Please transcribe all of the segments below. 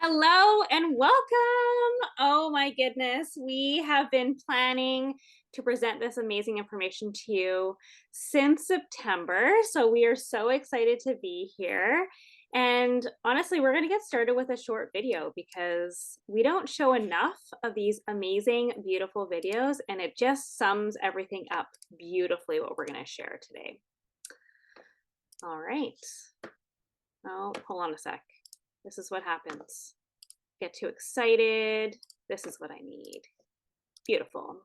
Hello and welcome. Oh my goodness. We have been planning to present this amazing information to you since September. So we are so excited to be here. And honestly, we're going to get started with a short video because we don't show enough of these amazing, beautiful videos. And it just sums everything up beautifully what we're going to share today. All right. Oh, hold on a sec. This is what happens. Get too excited. This is what I need. Beautiful.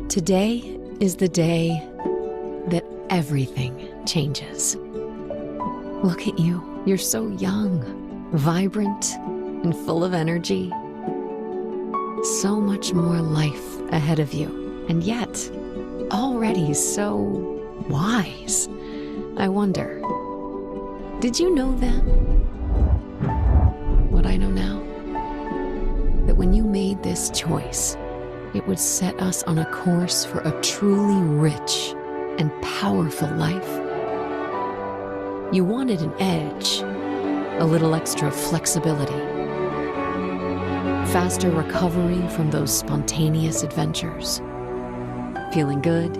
Today is the day that everything changes. Look at you. You're so young, vibrant, and full of energy. So much more life ahead of you, and yet already so wise. I wonder, did you know then what I know now? That when you made this choice, it would set us on a course for a truly rich and powerful life. You wanted an edge, a little extra flexibility, faster recovery from those spontaneous adventures, feeling good,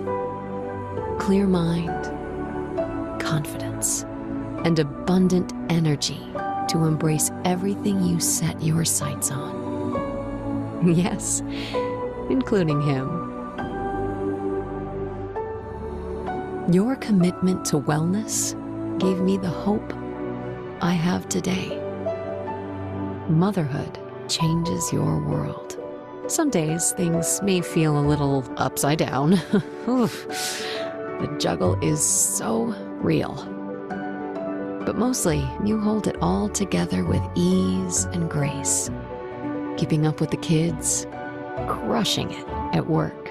clear mind, confidence, and abundant energy to embrace everything you set your sights on. Yes, including him. Your commitment to wellness gave me the hope I have today. Motherhood changes your world. Some days things may feel a little upside down. Oof. The juggle is so real. But mostly, you hold it all together with ease and grace, keeping up with the kids, crushing it at work.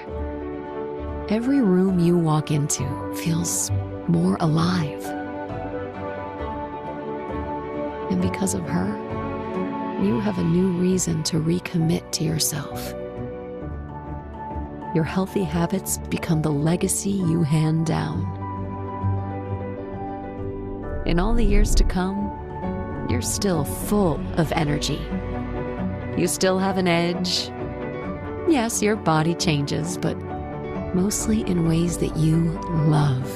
Every room you walk into feels more alive. And because of her, you have a new reason to recommit to yourself. Your healthy habits become the legacy you hand down. In all the years to come, you're still full of energy. You still have an edge. Yes, your body changes, but mostly in ways that you love.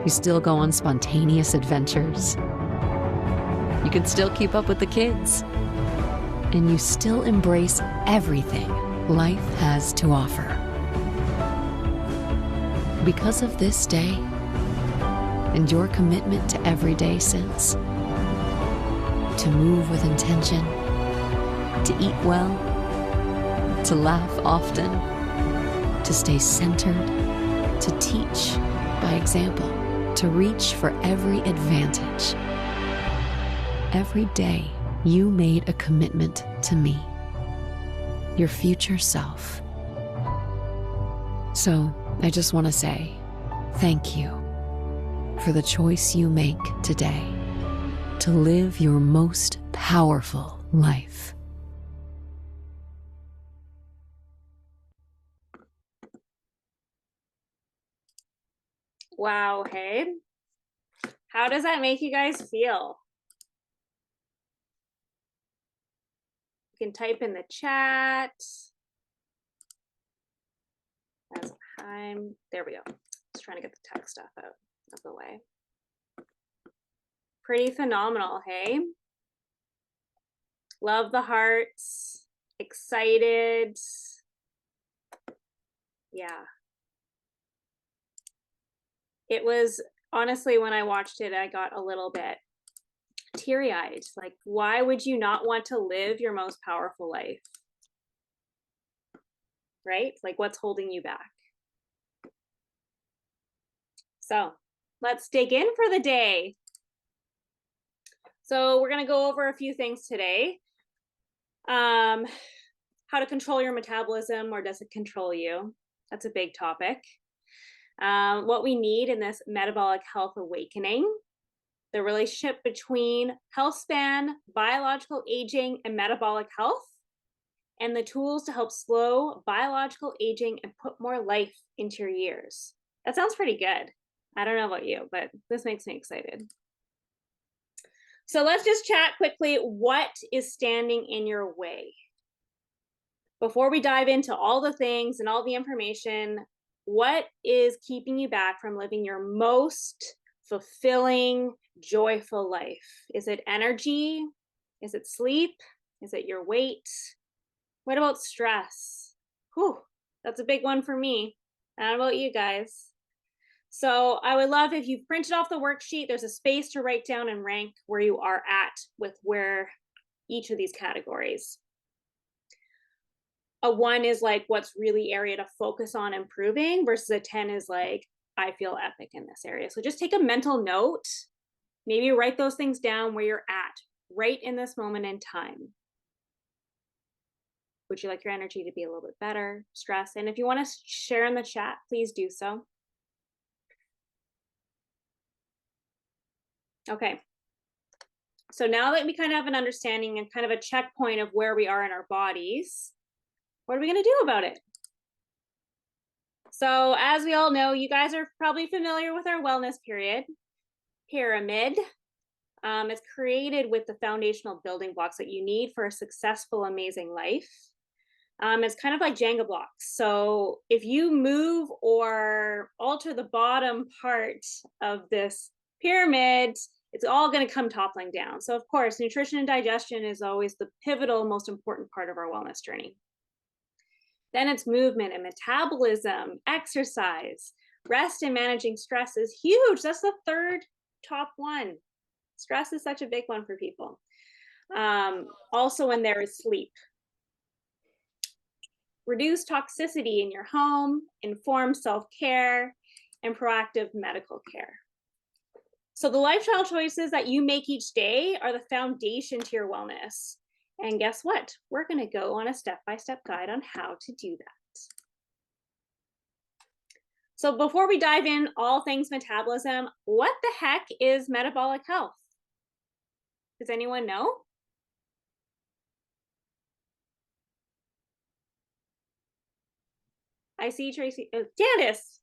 You still go on spontaneous adventures. You can still keep up with the kids. And you still embrace everything life has to offer. Because of this day and your commitment to every day since, to move with intention, to eat well, to laugh often, to stay centered, to teach by example, to reach for every advantage. Every day you made a commitment to me, your future self. So I just want to say thank you for the choice you make today to live your most powerful life. Wow, hey. How does that make you guys feel? You can type in the chat. As I'm there we go. Just trying to get the tech stuff out of the way. Pretty phenomenal, hey? Love the hearts. Excited. Yeah. It was honestly, when I watched it, I got a little bit teary-eyed. Like, why would you not want to live your most powerful life? Right? Like, what's holding you back? So let's dig in for the day. So we're going to go over a few things today. How to control your metabolism, or does it control you? That's a big topic. What we need in this metabolic health awakening, the relationship between health span, biological aging, and metabolic health, and the tools to help slow biological aging and put more life into your years. That sounds pretty good. I don't know about you, but this makes me excited. So let's just chat quickly. What is standing in your way? Before we dive into all the things and all the information, what is keeping you back from living your most fulfilling, joyful life? Is it energy? Is it sleep? Is it your weight? What about stress? Whew, that's a big one for me. I don't know about you guys. So I would love if you've printed off the worksheet, there's a space to write down and rank where you are at with where each of these categories. A 1 is like what's really area to focus on improving versus a 10 is like, I feel epic in this area. So just take a mental note, maybe write those things down where you're at right in this moment in time. Would you like your energy to be a little bit better, stress? And if you want to share in the chat, please do so. Okay. So now that we kind of have an understanding and kind of a checkpoint of where we are in our bodies, what are we going to do about it? So as we all know, you guys are probably familiar with our wellness pyramid. It's created with the foundational building blocks that you need for a successful, amazing life. It's kind of like Jenga blocks. So if you move or alter the bottom part of this pyramid, it's all going to come toppling down. So of course, nutrition and digestion is always the pivotal, most important part of our wellness journey. Then it's movement and metabolism, exercise, rest and managing stress is huge. That's the third top one. Stress is such a big one for people. Also, when there is sleep. Reduce toxicity in your home, inform self-care, and proactive medical care. So the lifestyle choices that you make each day are the foundation to your wellness. And guess what? We're going to go on a step-by-step guide on how to do that. So before we dive in all things metabolism, what the heck is metabolic health? Does anyone know? I see Tracy. Janice.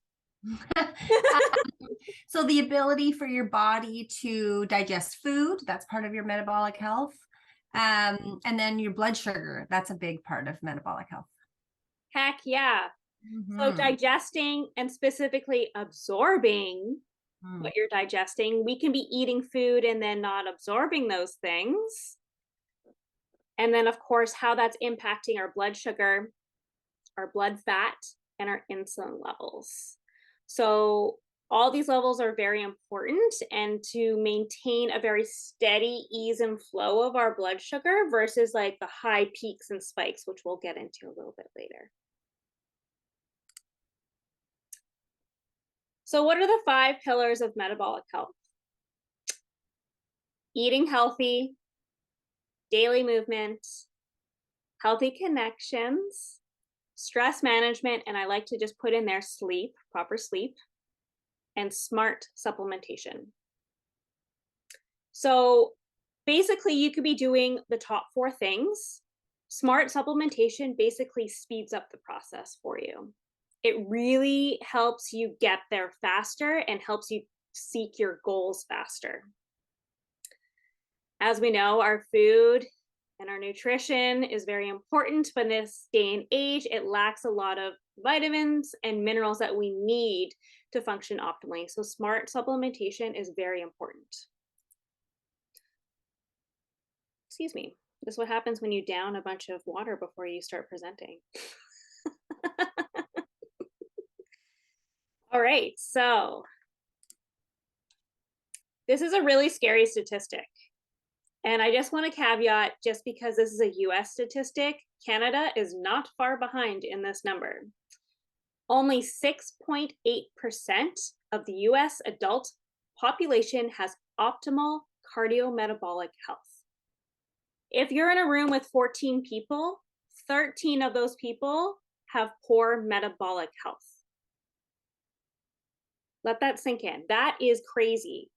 So the ability for your body to digest food, that's part of your metabolic health. And then your blood sugar, that's a big part of metabolic health. Heck yeah. So digesting and specifically absorbing what you're digesting, we can be eating food and then not absorbing those things. And then of course, how that's impacting our blood sugar, our blood fat, and our insulin levels. So all these levels are very important, and to maintain a very steady ease and flow of our blood sugar versus like the high peaks and spikes, which we'll get into a little bit later. So what are the 5 pillars of metabolic health? Eating healthy, daily movement, healthy connections, stress management, and I like to just put in there sleep, proper sleep, and smart supplementation. So basically you could be doing the top 4 things. Smart supplementation basically speeds up the process for you. It really helps you get there faster and helps you seek your goals faster. As we know, our food and our nutrition is very important, but in this day and age, it lacks a lot of vitamins and minerals that we need to function optimally. So smart supplementation is very important. Excuse me. This is what happens when you down a bunch of water before you start presenting. All right, so this is a really scary statistic. And I just want to caveat, just because this is a US statistic, Canada is not far behind in this number. Only 6.8% of the US adult population has optimal cardiometabolic health. If you're in a room with 14 people, 13 of those people have poor metabolic health. Let that sink in. That is crazy.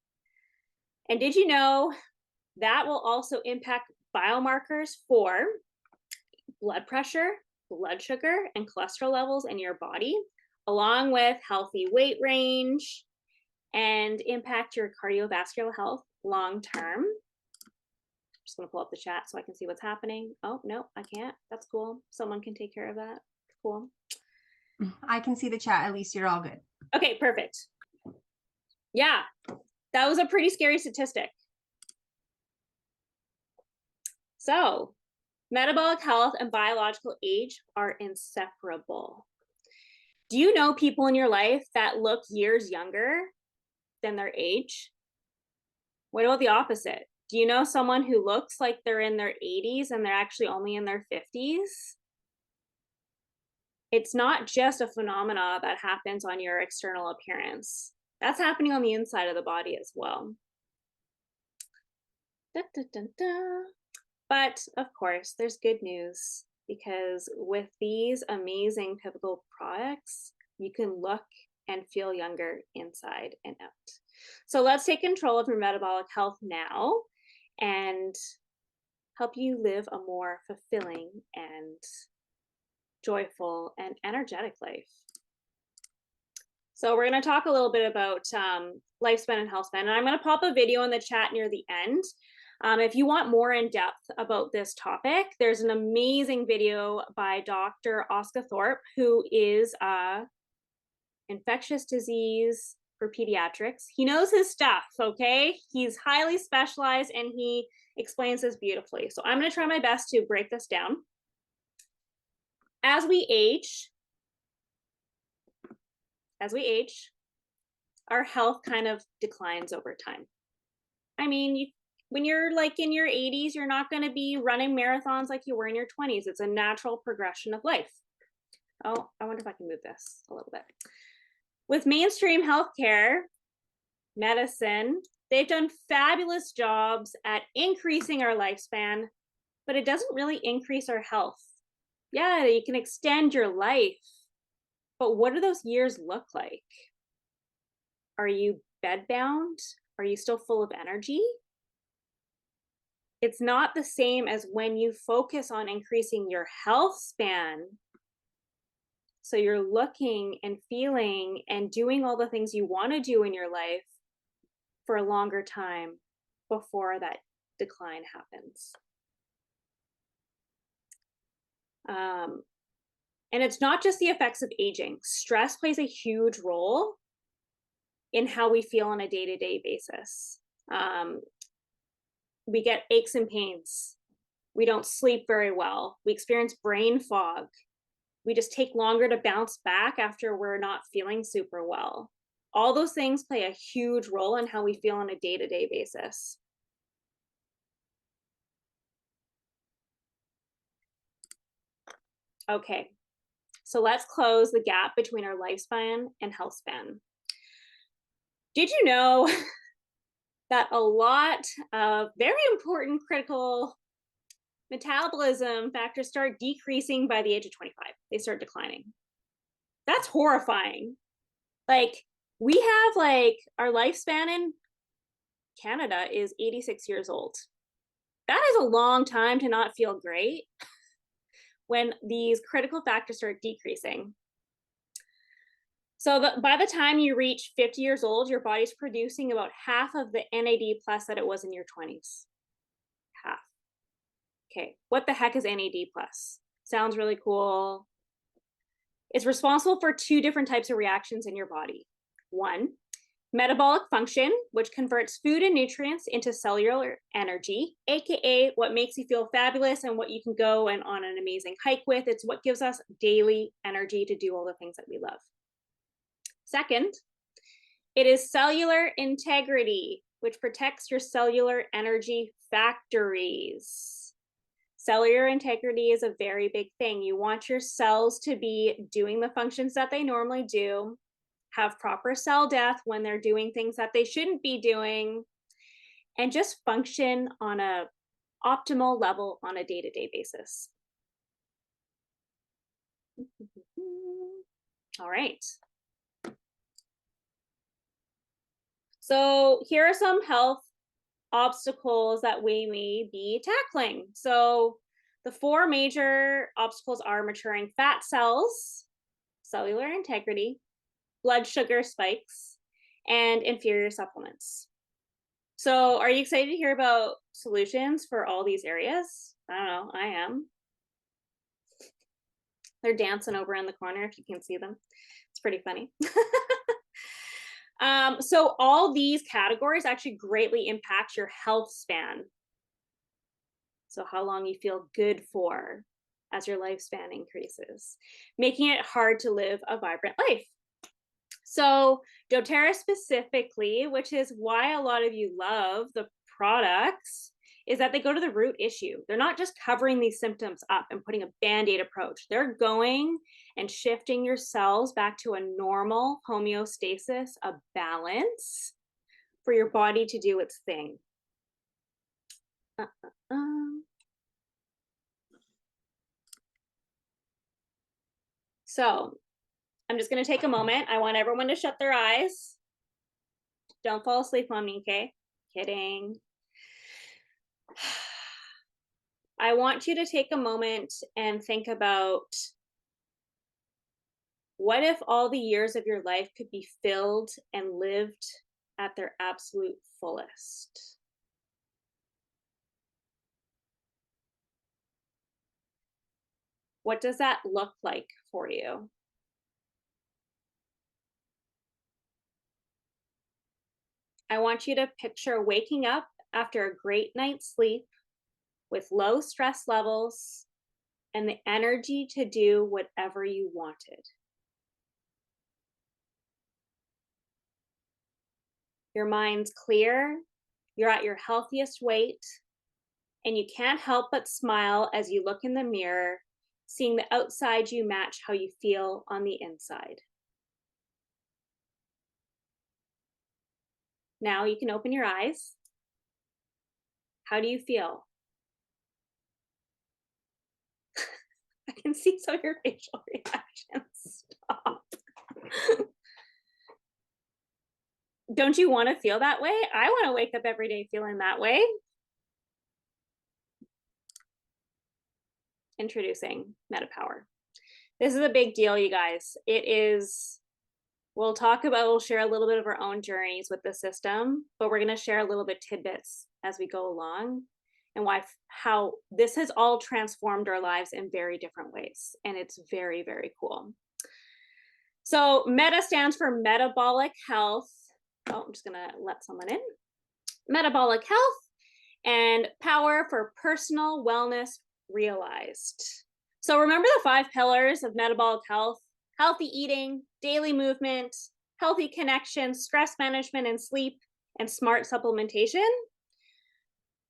And did you know that will also impact biomarkers for blood pressure, blood sugar, and cholesterol levels in your body? along with healthy weight range, and impact your cardiovascular health long term. Just going to pull up the chat so I can see what's happening. Oh, no, I can't. That's cool. Someone can take care of that. Cool. I can see the chat. At least you're all good. Okay, perfect. Yeah, that was a pretty scary statistic. So, metabolic health and biological age are inseparable. Do you know people in your life that look years younger than their age? What about the opposite? Do you know someone who looks like they're in their 80s and they're actually only in their 50s? It's not just a phenomena that happens on your external appearance. That's happening on the inside of the body as well. Da, da, da, da. But of course, there's good news, because with these amazing pivotal products, you can look and feel younger inside and out. So let's take control of your metabolic health now and help you live a more fulfilling and joyful and energetic life. So we're going to talk a little bit about lifespan and health span, and I'm going to pop a video in the chat near the end. If you want more in depth about this topic, there's an amazing video by Dr. Oscar Thorpe, who is a infectious disease for pediatrics. He knows his stuff, okay? He's highly specialized and he explains this beautifully. So I'm going to try my best to break this down. As we age, our health kind of declines over time. I mean, when you're like in your 80s, you're not going to be running marathons like you were in your 20s. It's a natural progression of life. Oh, I wonder if I can move this a little bit. With mainstream healthcare, medicine, they've done fabulous jobs at increasing our lifespan, but it doesn't really increase our health. Yeah, you can extend your life, but what do those years look like? Are you bedbound? Are you still full of energy? It's not the same as when you focus on increasing your health span. So you're looking and feeling and doing all the things you want to do in your life for a longer time before that decline happens. And it's not just the effects of aging. Stress plays a huge role in how we feel on a day-to-day basis. We get aches and pains. We don't sleep very well. We experience brain fog. We just take longer to bounce back after we're not feeling super well. All those things play a huge role in how we feel on a day-to-day basis. Okay, so let's close the gap between our lifespan and health span. Did you know that a lot of very important critical metabolism factors start decreasing by the age of 25? They start declining. That's horrifying. Like, we have like our lifespan in Canada is 86 years old. That is a long time to not feel great when these critical factors start decreasing. So by the time you reach 50 years old, your body's producing about half of the NAD plus that it was in your 20s. Half. Okay, what the heck is NAD plus? Sounds really cool. It's responsible for two different types of reactions in your body. One, metabolic function, which converts food and nutrients into cellular energy, aka what makes you feel fabulous and what you can go and on an amazing hike with. It's what gives us daily energy to do all the things that we love. Second, it is cellular integrity, which protects your cellular energy factories. Cellular integrity is a very big thing. You want your cells to be doing the functions that they normally do, have proper cell death when they're doing things that they shouldn't be doing, and just function on an optimal level on a day-to-day basis. All right. So here are some health obstacles that we may be tackling. So the four major obstacles are maturing fat cells, cellular integrity, blood sugar spikes, and inferior supplements. So, are you excited to hear about solutions for all these areas? I don't know, I am. They're dancing over in the corner if you can see them. It's pretty funny. So all these categories actually greatly impact your health span. So how long you feel good for as your lifespan increases, making it hard to live a vibrant life. So doTERRA specifically, which is why a lot of you love the products, is that they go to the root issue. They're not just covering these symptoms up and putting a band-aid approach. They're going and shifting your cells back to a normal homeostasis, a balance for your body to do its thing. So I'm just going to take a moment. I want everyone to shut their eyes. Don't fall asleep on me, okay? Kidding. I want you to take a moment and think about, what if all the years of your life could be filled and lived at their absolute fullest? What does that look like for you? I want you to picture waking up after a great night's sleep with low stress levels and the energy to do whatever you wanted. Your mind's clear, you're at your healthiest weight, and you can't help but smile as you look in the mirror, seeing the outside you match how you feel on the inside. Now you can open your eyes. How do you feel? I can see some of your facial reactions. Stop. Don't you want to feel that way? I want to wake up every day feeling that way. Introducing MetaPower. This is a big deal, you guys. It is, we'll share a little bit of our own journeys with the system, but we're going to share a little bit tidbits as we go along, and how this has all transformed our lives in very different ways. And it's very, very cool. So META stands for metabolic health. Oh, I'm just going to let someone in. Metabolic health, and power for personal wellness realized. So remember the 5 pillars of metabolic health: healthy eating, daily movement, healthy connections, stress management and sleep, and smart supplementation.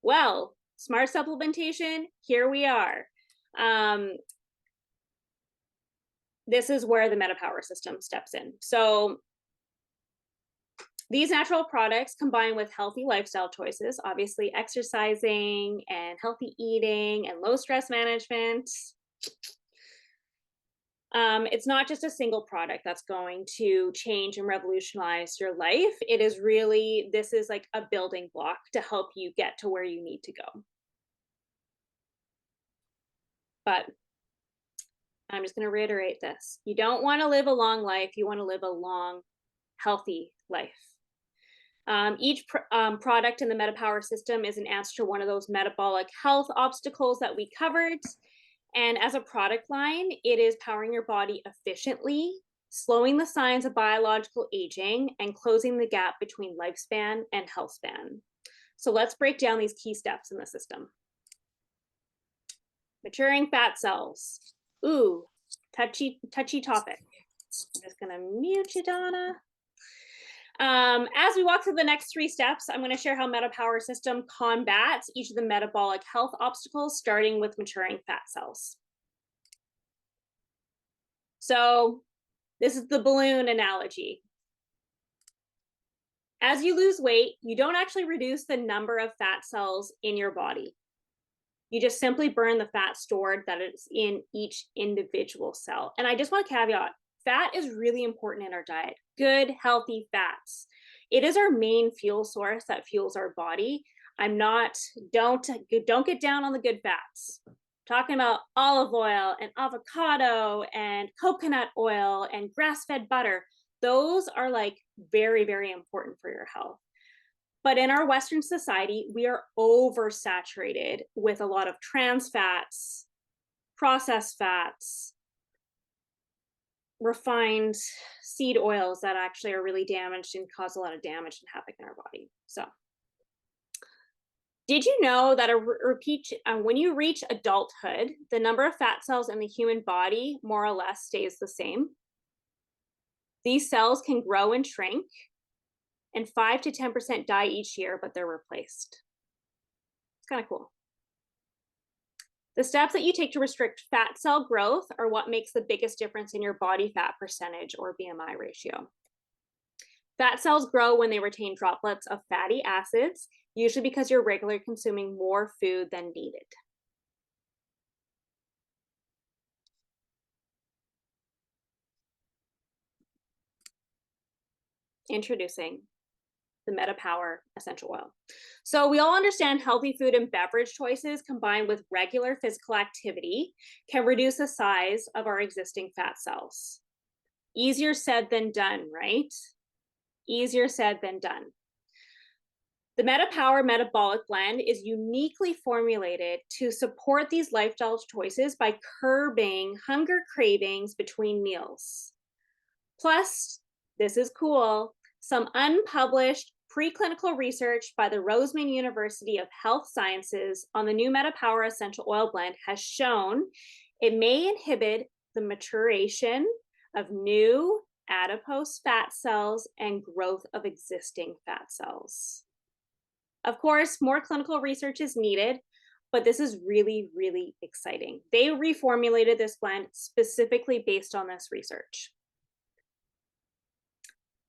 Well, smart supplementation, here we are. This is where the MetaPower system steps in. So these natural products, combined with healthy lifestyle choices, obviously exercising and healthy eating and low stress management, it's not just a single product that's going to change and revolutionize your life. It is really, this is like a building block to help you get to where you need to go. But I'm just going to reiterate this. You don't want to live a long life. You want to live a long, healthy life. Each product in the MetaPower system is an answer to one of those metabolic health obstacles that we covered. And as a product line, it is powering your body efficiently, slowing the signs of biological aging, and closing the gap between lifespan and health span. So let's break down these key steps in the system. Maturing fat cells. Ooh, touchy topic. I'm just gonna mute you, Donna. As we walk through the next 3 steps, I'm going to share how MetaPower system combats each of the metabolic health obstacles, starting with maturing fat cells. So this is the balloon analogy. As you lose weight, you don't actually reduce the number of fat cells in your body. You just simply burn the fat stored that is in each individual cell. And I just want to caveat, fat is really important in our diet. Good, healthy fats. It is our main fuel source that fuels our body. Don't get down on the good fats. talking about olive oil and avocado and coconut oil and grass-fed butter. Those are like very, very important for your health. But in our Western society, we are oversaturated with a lot of trans fats, processed fats, refined seed oils that actually are really damaged and cause a lot of damage and havoc in our body. So, did you know that when you reach adulthood, the number of fat cells in the human body more or less stays the same? These cells can grow and shrink, and 5 to 10% die each year, but they're replaced. It's kind of cool. The steps that you take to restrict fat cell growth are what makes the biggest difference in your body fat percentage, or BMI ratio. Fat cells grow when they retain droplets of fatty acids, usually because you're regularly consuming more food than needed. Introducing the MetaPower essential oil. So we all understand healthy food and beverage choices combined with regular physical activity can reduce the size of our existing fat cells. Easier said than done, right? Easier said than done. The MetaPower Metabolic Blend is uniquely formulated to support these lifestyle choices by curbing hunger cravings between meals. Plus, this is cool, some unpublished preclinical research by the Roseman University of Health Sciences on the new MetaPower Essential Oil Blend has shown it may inhibit the maturation of new adipose fat cells and growth of existing fat cells. Of course, more clinical research is needed, but this is really, really exciting. They reformulated this blend specifically based on this research.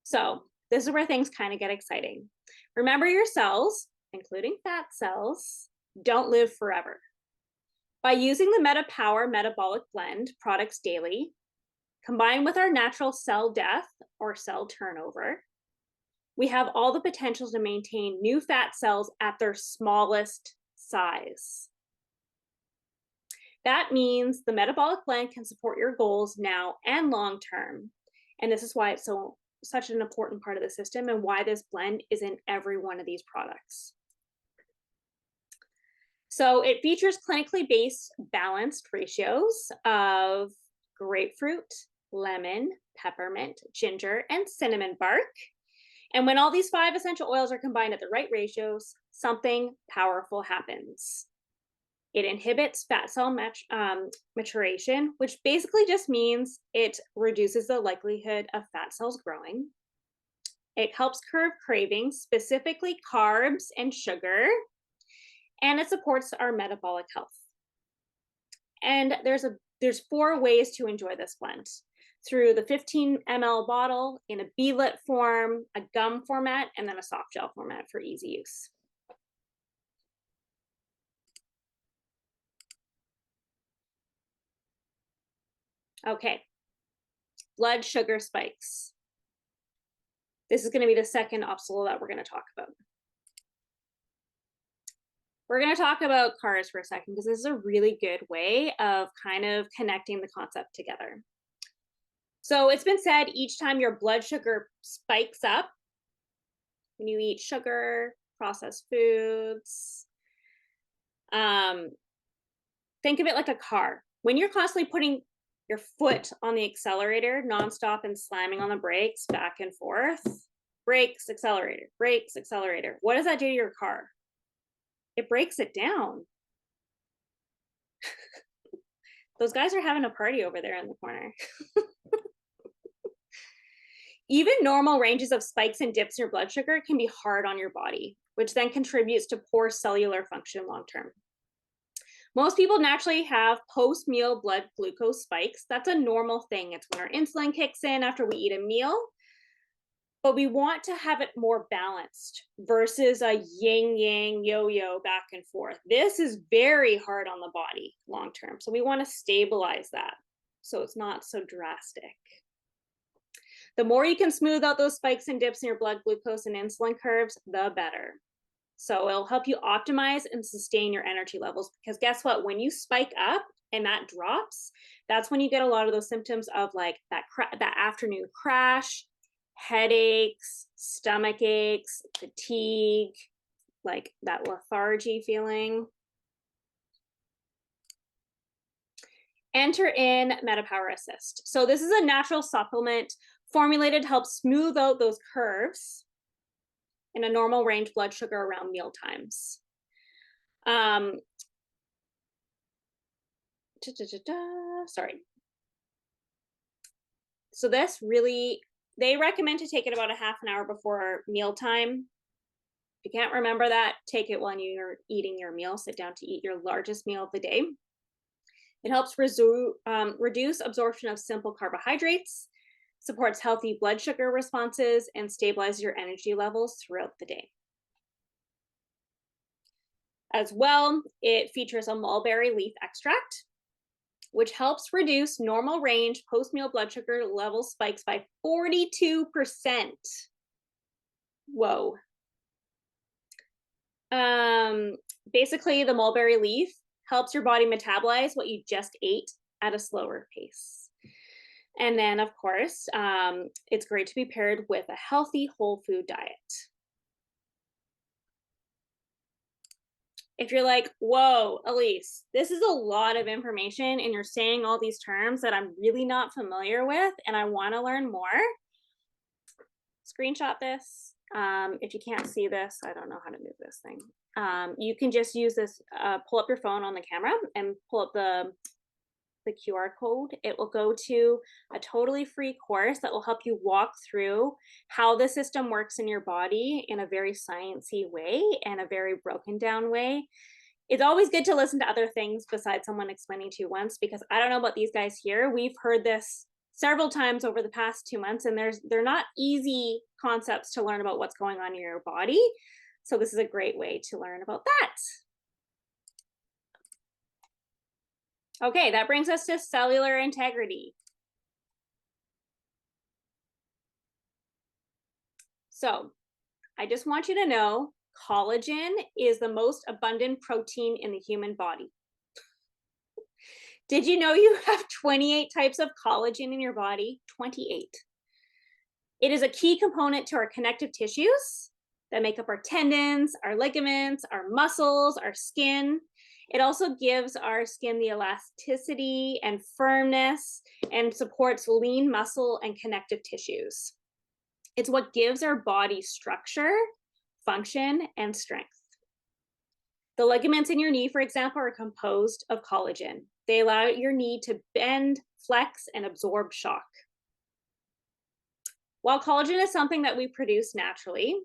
So this is where things kind of get exciting. Remember, your cells, including fat cells, don't live forever. By using the MetaPower Metabolic Blend products daily, combined with our natural cell death or cell turnover, we have all the potential to maintain new fat cells at their smallest size. That means the metabolic blend can support your goals now and long term. And this is why it's such an important part of the system and why this blend is in every one of these products. So it features clinically based balanced ratios of grapefruit, lemon, peppermint, ginger, and cinnamon bark. And when all these 5 essential oils are combined at the right ratios, something powerful happens. It inhibits fat cell maturation, which basically just means it reduces the likelihood of fat cells growing. It helps curb cravings, specifically carbs and sugar, and it supports our metabolic health. And there's 4 ways to enjoy this blend. Through the 15 ml bottle, in a beadlet form, a gum format, and then a soft gel format for easy use. Okay, blood sugar spikes. This is going to be the second obstacle that we're going to talk about. We're going to talk about carbs for a second because this is a really good way of kind of connecting the concept together. So it's been said each time your blood sugar spikes up, when you eat sugar, processed foods, think of it like a car. When you're constantly putting your foot on the accelerator nonstop and slamming on the brakes back and forth, brakes, accelerator, brakes, accelerator. What does that do to your car? It breaks it down. Those guys are having a party over there in the corner. Even normal ranges of spikes and dips in your blood sugar can be hard on your body, which then contributes to poor cellular function long term. Most people naturally have post-meal blood glucose spikes. That's a normal thing. It's when our insulin kicks in after we eat a meal. But we want to have it more balanced versus a yin-yang yo-yo back and forth. This is very hard on the body long term. So we want to stabilize that so it's not so drastic. The more you can smooth out those spikes and dips in your blood glucose and insulin curves, the better. So it'll help you optimize and sustain your energy levels, because guess what? When you spike up and that drops, that's when you get a lot of those symptoms of like that afternoon crash, headaches, stomach aches, fatigue, like that lethargy feeling. Enter in MetaPower Assist. So this is a natural supplement formulated to help smooth out those curves in a normal range blood sugar around meal times. Sorry. So this really, they recommend to take it about a half an hour before mealtime. If you can't remember that, take it when you're eating your meal. Sit down to eat your largest meal of the day. It helps reduce absorption of simple carbohydrates, supports healthy blood sugar responses, and stabilizes your energy levels throughout the day. As well, it features a mulberry leaf extract, which helps reduce normal range post-meal blood sugar level spikes by 42%. Whoa. Basically, the mulberry leaf helps your body metabolize what you just ate at a slower pace. And then, of course, it's great to be paired with a healthy whole food diet. If you're like, whoa, Elise, this is a lot of information and you're saying all these terms that I'm really not familiar with and I want to learn more, screenshot this. If you can't see this, I don't know how to move this thing. You can just use this, pull up your phone on the camera and pull up the QR code. It will go to a totally free course that will help you walk through how the system works in your body in a very sciencey way and a very broken down way. It's always good to listen to other things besides someone explaining to you once, because I don't know about these guys here. We've heard this several times over the past 2 months, and they're not easy concepts to learn about what's going on in your body. So this is a great way to learn about that. Okay, that brings us to cellular integrity. So I just want you to know collagen is the most abundant protein in the human body. Did you know you have 28 types of collagen in your body? 28. It is a key component to our connective tissues that make up our tendons, our ligaments, our muscles, our skin. It also gives our skin the elasticity and firmness and supports lean muscle and connective tissues. It's what gives our body structure, function, and strength. The ligaments in your knee, for example, are composed of collagen. They allow your knee to bend, flex, and absorb shock. While collagen is something that we produce naturally,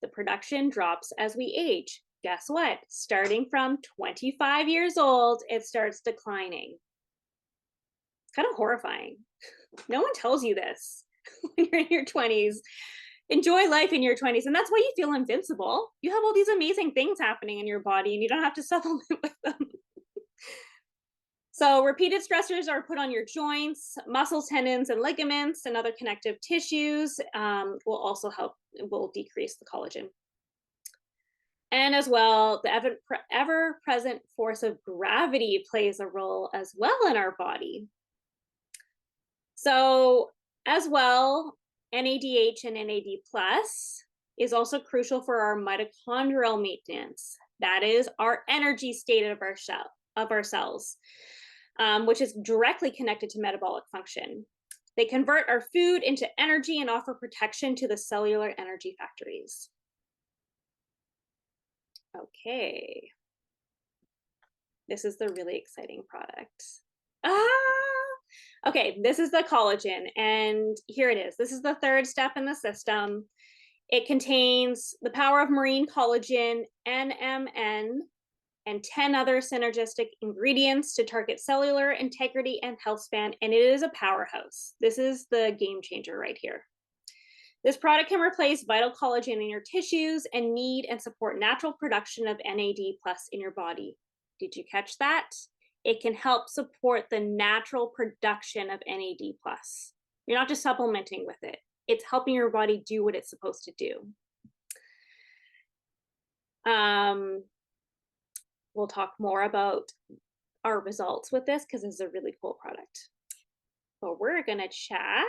the production drops as we age. Guess what? Starting from 25 years old, it starts declining. It's kind of horrifying. No one tells you this when you're in your 20s. Enjoy life in your 20s, and that's why you feel invincible. You have all these amazing things happening in your body, and you don't have to supplement with them. So repeated stressors are put on your joints, muscles, tendons, and ligaments, and other connective tissues will decrease the collagen. And as well, the ever-present force of gravity plays a role as well in our body. So as well, NADH and NAD+ is also crucial for our mitochondrial maintenance. That is our energy state of our cells, which is directly connected to metabolic function. They convert our food into energy and offer protection to the cellular energy factories. Okay. This is the really exciting product. Okay, this is the collagen, and here it is. This is the third step in the system. It contains the power of marine collagen, NMN, and 10 other synergistic ingredients to target cellular integrity and health span, and it is a powerhouse. This is the game changer right here. This product can replace vital collagen in your tissues and need and support natural production of NAD+ in your body. Did you catch that? It can help support the natural production of NAD+. You're not just supplementing with it. It's helping your body do what it's supposed to do. Um, we'll talk more about our results with this because this is a really cool product. But we're going to chat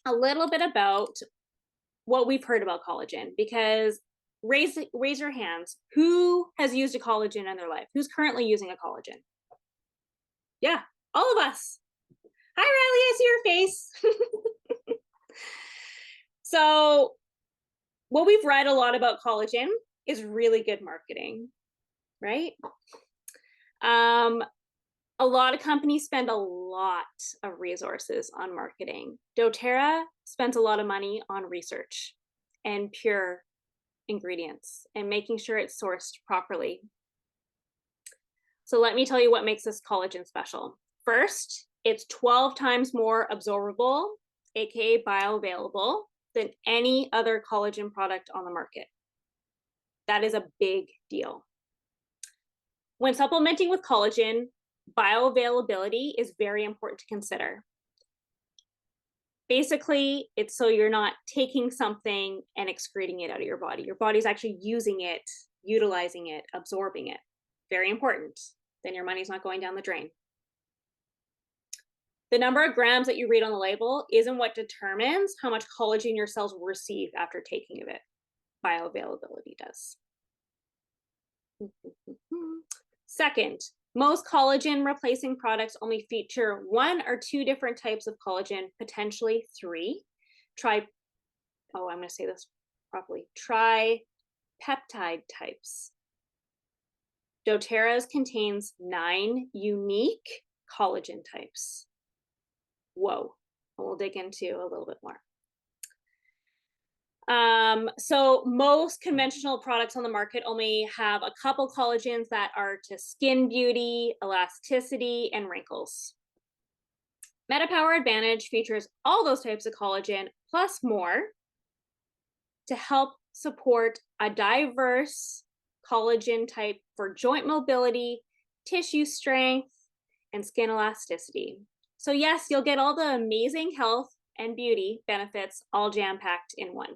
a little bit about what we've heard about collagen, because raise your hands. Who has used a collagen in their life? Who's currently using a collagen? Yeah, all of us. Hi, Riley, I see your face. So, what we've read a lot about collagen is really good marketing, right? A lot of companies spend a lot of resources on marketing. doTERRA spends a lot of money on research and pure ingredients and making sure it's sourced properly. So let me tell you what makes this collagen special. First, it's 12 times more absorbable, aka bioavailable, than any other collagen product on the market. That is a big deal. When supplementing with collagen, bioavailability is very important to consider. Basically, it's so you're not taking something and excreting it out of your body. Your body's actually using it, utilizing it, absorbing it. Very important. Then your money's not going down the drain. The number of grams that you read on the label isn't what determines how much collagen your cells will receive after taking of it. Bioavailability does. Second, most collagen replacing products only feature 1 or 2 different types of collagen, potentially 3. I'm going to say this properly. Tripeptide types. doTERRA's contains 9 unique collagen types. Whoa. And we'll dig into a little bit more. So most conventional products on the market only have a couple collagens that are to skin beauty, elasticity, and wrinkles. MetaPower Advantage features all those types of collagen plus more to help support a diverse collagen type for joint mobility, tissue strength, and skin elasticity. So yes, you'll get all the amazing health and beauty benefits all jam-packed in one.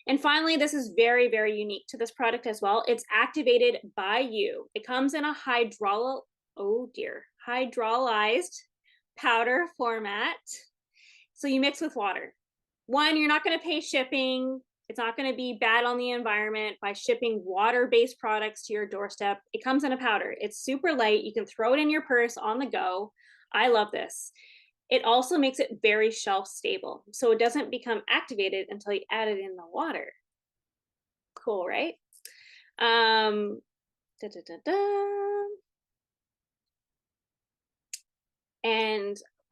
And finally, this is very, very unique to this product as well. It's activated by you. It comes in a hydrolyzed powder format. So you mix with water. One, you're not going to pay shipping. It's not going to be bad on the environment by shipping water-based products to your doorstep. It comes in a powder. It's super light. You can throw it in your purse on the go. I love this. It also makes it very shelf stable, so it doesn't become activated until you add it in the water. Cool, right? And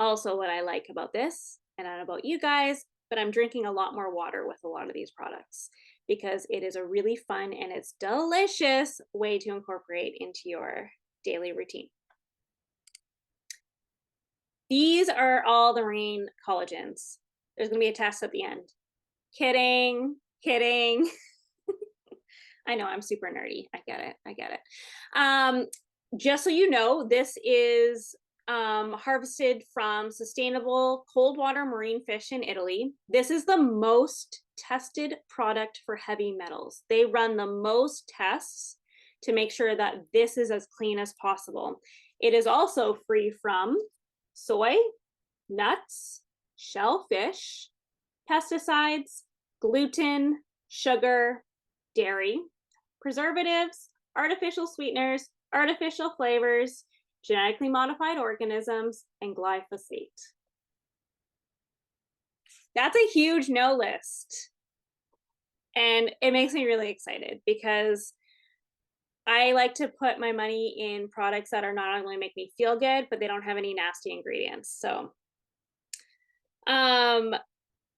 also what I like about this, and I don't know about you guys, but I'm drinking a lot more water with a lot of these products because it is a really fun and it's delicious way to incorporate into your daily routine. These are all the marine collagens. There's going to be a test at the end. Kidding. I know, I'm super nerdy. I get it. Just so you know, this is harvested from sustainable cold water marine fish in Italy. This is the most tested product for heavy metals. They run the most tests to make sure that this is as clean as possible. It is also free from soy, nuts, shellfish, pesticides, gluten, sugar, dairy, preservatives, artificial sweeteners, artificial flavors, genetically modified organisms, and glyphosate. That's a huge no list. And it makes me really excited because I like to put my money in products that are not only make me feel good, but they don't have any nasty ingredients. So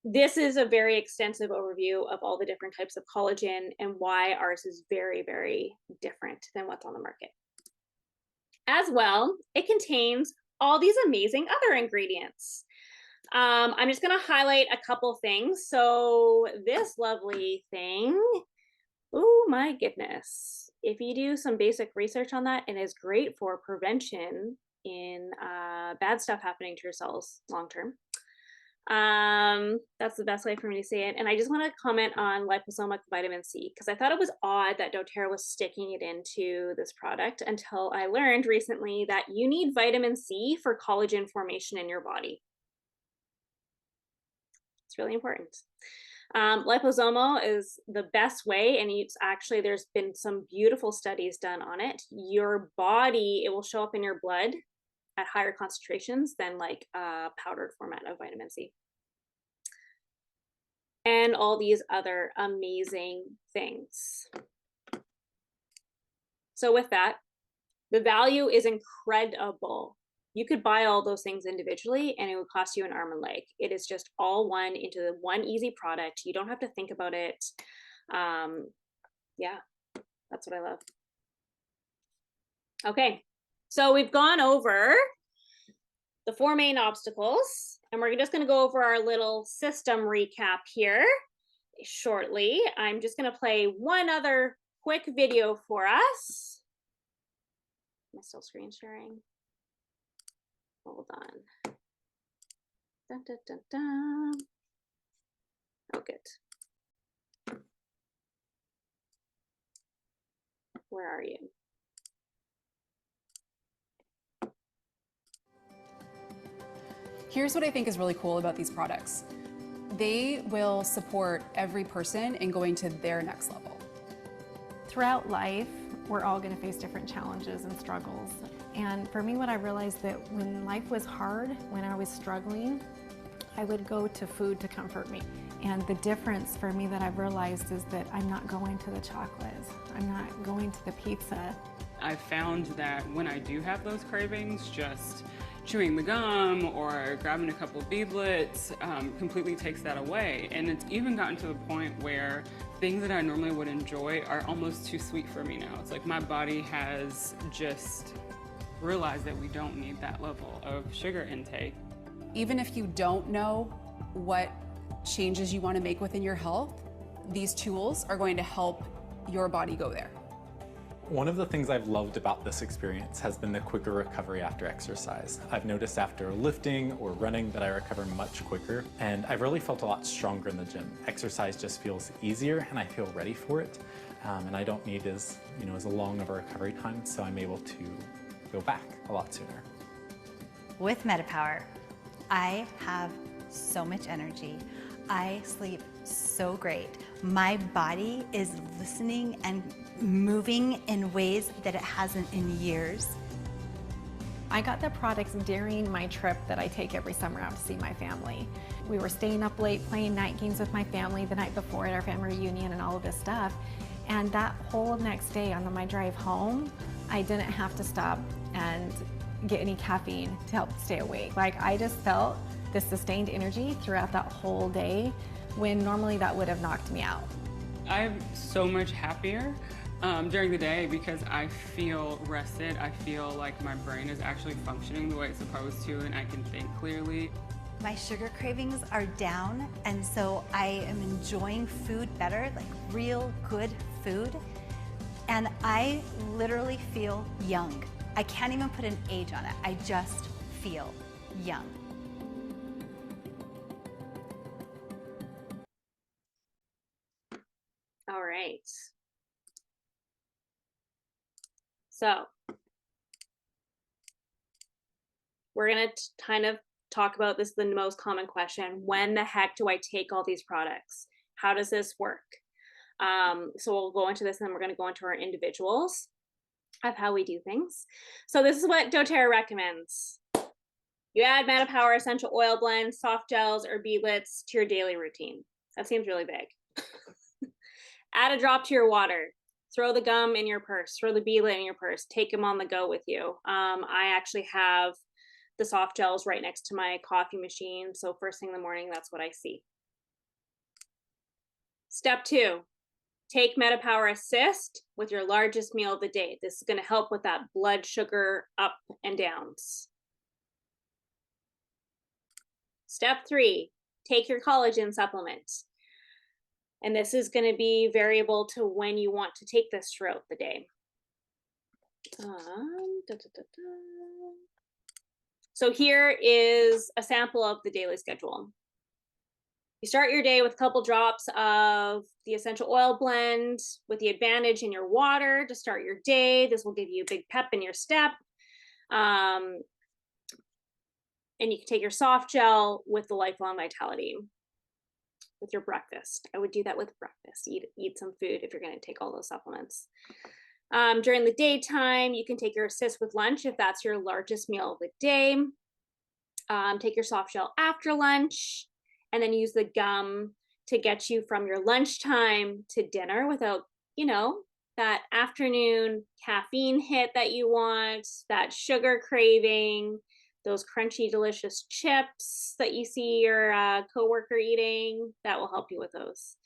this is a very extensive overview of all the different types of collagen and why ours is very, very different than what's on the market. As well, it contains all these amazing other ingredients. I'm just going to highlight a couple things. So this lovely thing, oh my goodness. If you do some basic research on that, it is great for prevention in bad stuff happening to your cells long term. That's the best way for me to say it. And I just want to comment on liposomal vitamin C because I thought it was odd that doTERRA was sticking it into this product until I learned recently that you need vitamin C for collagen formation in your body. It's really important. Liposomal is the best way, and it's actually, there's been some beautiful studies done on it. Your body, it will show up in your blood at higher concentrations than like a powdered format of vitamin C. And all these other amazing things. So with that, the value is incredible. You could buy all those things individually and it would cost you an arm and leg. It is just all one into the one easy product. You don't have to think about it. Yeah, that's what I love. Okay, so we've gone over the 4 main obstacles, and we're just going to go over our little system recap here shortly. I'm just going to play one other quick video for us. Am I still screen sharing? Hold on. Dun, dun, dun, dun. Oh, good. Where are you? Here's what I think is really cool about these products. They will support every person in going to their next level. Throughout life, we're all going to face different challenges and struggles. And for me, what I realized that when life was hard, when I was struggling, I would go to food to comfort me. And the difference for me that I've realized is that I'm not going to the chocolates. I'm not going to the pizza. I've found that when I do have those cravings, just chewing the gum or grabbing a couple beadlets completely takes that away. And it's even gotten to the point where things that I normally would enjoy are almost too sweet for me now. It's like my body has just realized that we don't need that level of sugar intake. Even if you don't know what changes you want to make within your health, these tools are going to help your body go there. One of the things I've loved about this experience has been the quicker recovery after exercise. I've noticed after lifting or running that I recover much quicker, and I've really felt a lot stronger in the gym. Exercise just feels easier and I feel ready for it, and I don't need as long of a recovery time, so I'm able to go back a lot sooner. With MetaPower, I have so much energy. I sleep so great. My body is listening and moving in ways that it hasn't in years. I got the products during my trip that I take every summer out to see my family. We were staying up late playing night games with my family the night before at our family reunion and all of this stuff. And that whole next day on my drive home, I didn't have to stop and get any caffeine to help stay awake. Like, I just felt this sustained energy throughout that whole day when normally that would have knocked me out. I'm so much happier during the day because I feel rested. I feel like my brain is actually functioning the way it's supposed to and I can think clearly. My sugar cravings are down, and so I am enjoying food better, like real good food. And I literally feel young. I can't even put an age on it. I just feel young. All right. So we're going to kind of talk about this, the most common question. When the heck do I take all these products? How does this work? So we'll go into this and then we're going to go into our individuals of how we do things. So this is what doTERRA recommends. You add MetaPower essential oil blends, soft gels, or beadlets to your daily routine. That seems really big. Add a drop to your water. Throw the gum in your purse. Throw the beadlet in your purse. Take them on the go with you. I actually have the soft gels right next to my coffee machine. So first thing in the morning, that's what I see. Step 2, take MetaPower Assist with your largest meal of the day. This is going to help with that blood sugar up and downs. Step 3, take your collagen supplement. And this is going to be variable to when you want to take this throughout the day. So here is a sample of the daily schedule. You start your day with a couple drops of the essential oil blend with the advantage in your water to start your day. This will give you a big pep in your step. And you can take your soft gel with the lifelong vitality with your breakfast. I would do that with breakfast. Eat some food if you're going to take all those supplements. During the daytime, you can take your assist with lunch if that's your largest meal of the day. Take your soft gel after lunch, and then use the gum to get you from your lunchtime to dinner without, that afternoon caffeine hit that you want, that sugar craving, those crunchy, delicious chips that you see your coworker eating. That will help you with those.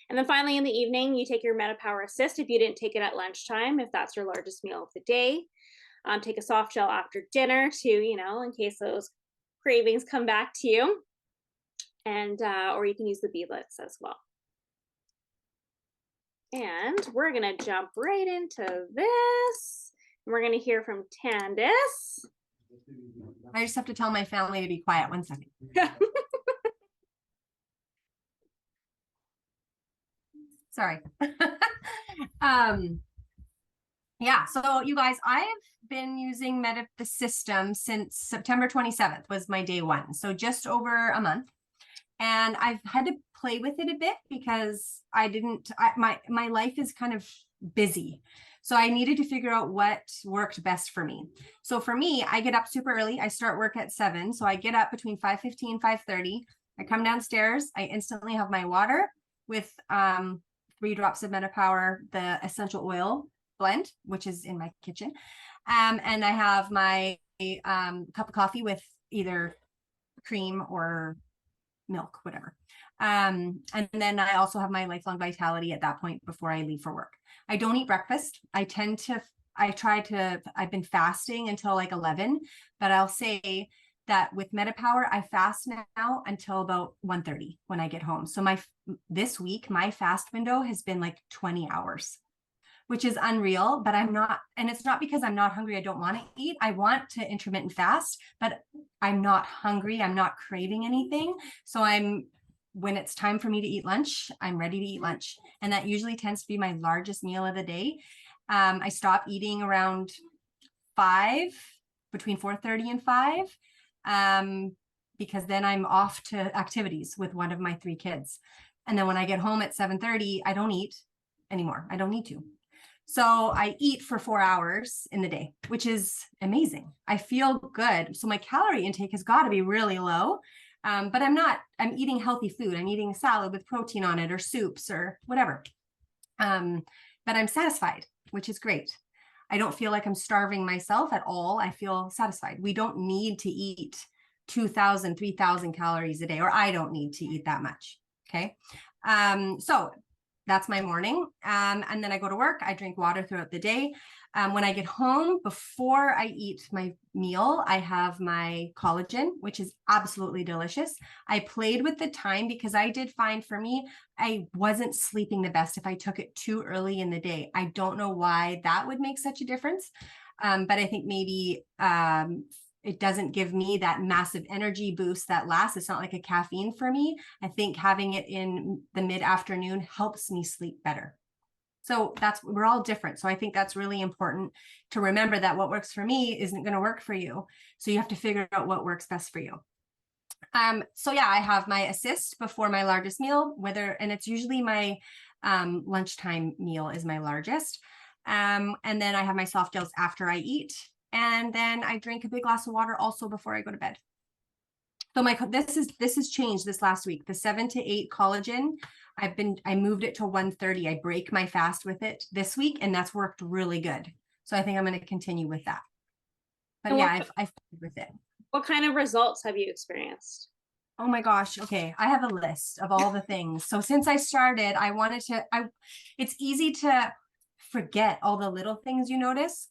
And then finally, in the evening, you take your MetaPower Assist if you didn't take it at lunchtime, if that's your largest meal of the day. Take a soft gel after dinner to, in case those cravings come back to you. And or you can use the beadlets as well. And we're gonna jump right into this. And we're gonna hear from Candace. I just have to tell my family to be quiet 1 second. Sorry. Yeah, so you guys, I've been using the system since September 27th was my day one. So just over a month. And I've had to play with it a bit because my life is kind of busy. So I needed to figure out what worked best for me. So for me, I get up super early. I start work at 7. So I get up between 5:15, 5:30. I come downstairs. I instantly have my water with 3 drops of MetaPower, the essential oil blend, which is in my kitchen. And I have my cup of coffee with either cream or milk, whatever. And then I also have my lifelong vitality at that point before I leave for work. I don't eat breakfast. I've been fasting until like 11, but I'll say that with MetaPower, I fast now until about 1:30 when I get home. So this week, my fast window has been like 20 hours, which is unreal, but I'm not, and it's not because I'm not hungry. I don't want to eat. I want to intermittent fast, but I'm not hungry. I'm not craving anything. So when it's time for me to eat lunch, I'm ready to eat lunch. And that usually tends to be my largest meal of the day. I stop eating around 5, between 4:30 and 5, because then I'm off to activities with one of my 3 kids. And then when I get home at 7:30, I don't eat anymore. I don't need to. So I eat for 4 hours in the day, which is amazing. I feel good. So my calorie intake has got to be really low. But I'm eating healthy food. I'm eating a salad with protein on it or soups or whatever. But I'm satisfied, which is great. I don't feel like I'm starving myself at all. I feel satisfied. We don't need to eat 2,000, 3,000 calories a day, or I don't need to eat that much. Okay. So that's my morning. And then I go to work. I drink water throughout the day. When I get home, before I eat my meal, I have my collagen, which is absolutely delicious. I played with the time because I did find for me, I wasn't sleeping the best if I took it too early in the day. I don't know why that would make such a difference. But I think maybe it doesn't give me that massive energy boost that lasts. It's not like a caffeine for me. I think having it in the mid-afternoon helps me sleep better. So we're all different. So I think that's really important to remember that what works for me isn't going to work for you. So you have to figure out what works best for you. So yeah, I have my assist before my largest meal, and it's usually my lunchtime meal is my largest. And then I have my soft gels after I eat. And then I drink a big glass of water also before I go to bed. So this has changed this last week. The 7 to 8 collagen, I moved it to 1:30. I break my fast with it this week, and that's worked really good. So I think I'm going to continue with that. But and yeah, I've played with it. What kind of results have you experienced? Oh my gosh. Okay. I have a list of all the things. So since I started, it's easy to forget all the little things you notice.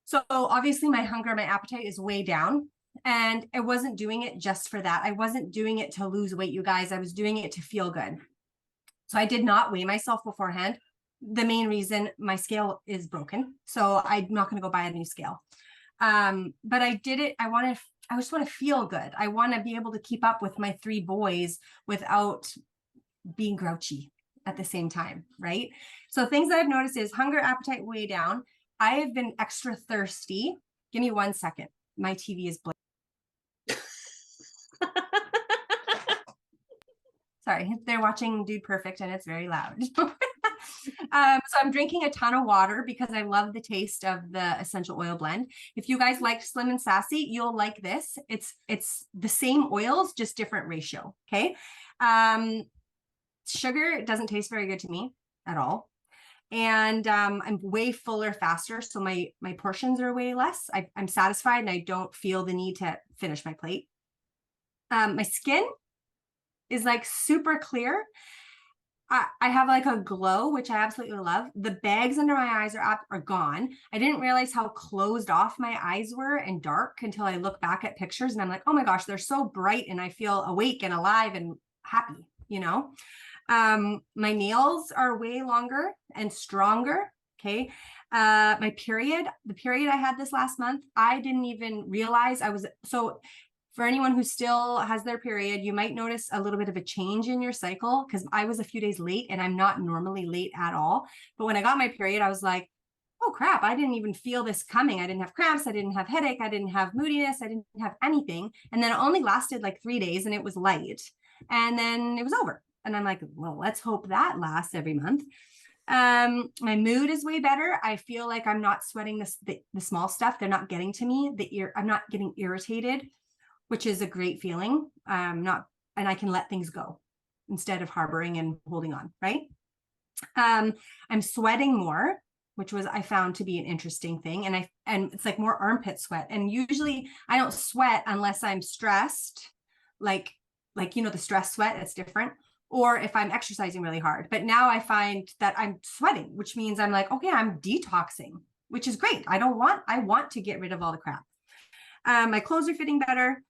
So obviously my hunger, my appetite is way down. And I wasn't doing it just for that. I wasn't doing it to lose weight, you guys. I was doing it to feel good. So I did not weigh myself beforehand. The main reason, my scale is broken. So I'm not going to go buy a new scale. But I did it. I want to I just want to feel good. I want to be able to keep up with my 3 boys without being grouchy at the same time, right? So things that I've noticed is hunger, appetite way down. I have been extra thirsty. Give me 1 second. My TV is sorry, they're watching Dude Perfect and it's very loud. So I'm drinking a ton of water because I love the taste of the essential oil blend. If you guys like Slim and Sassy, you'll like this. It's the same oils, just different ratio. Okay. Sugar, it doesn't taste very good to me at all. And I'm way fuller faster. So my portions are way less. I'm satisfied and I don't feel the need to finish my plate. My skin is like super clear. I have like a glow, which I absolutely love. The bags under my eyes are gone. I didn't realize how closed off my eyes were and dark until I look back at pictures and I'm like, oh my gosh, they're so bright and I feel awake and alive and happy, you know? My nails are way longer and stronger. Okay. The period I had this last month, I didn't even realize so for anyone who still has their period, you might notice a little bit of a change in your cycle because I was a few days late and I'm not normally late at all. But when I got my period, I was like, oh crap, I didn't even feel this coming. I didn't have cramps. I didn't have headache. I didn't have moodiness. I didn't have anything. And then it only lasted like 3 days and it was light. And then it was over. And I'm like, well, let's hope that lasts every month. My mood is way better. I feel like I'm not sweating the small stuff. They're not getting to me. I'm not getting irritated, which is a great feeling. And I can let things go instead of harboring and holding on, right? I'm sweating more, which I found to be an interesting thing. And it's like more armpit sweat. And usually I don't sweat unless I'm stressed, like, the stress sweat, it's different. Or if I'm exercising really hard. But now I find that I'm sweating, which means I'm like, okay, I'm detoxing, which is great. I want to get rid of all the crap. My clothes are fitting better.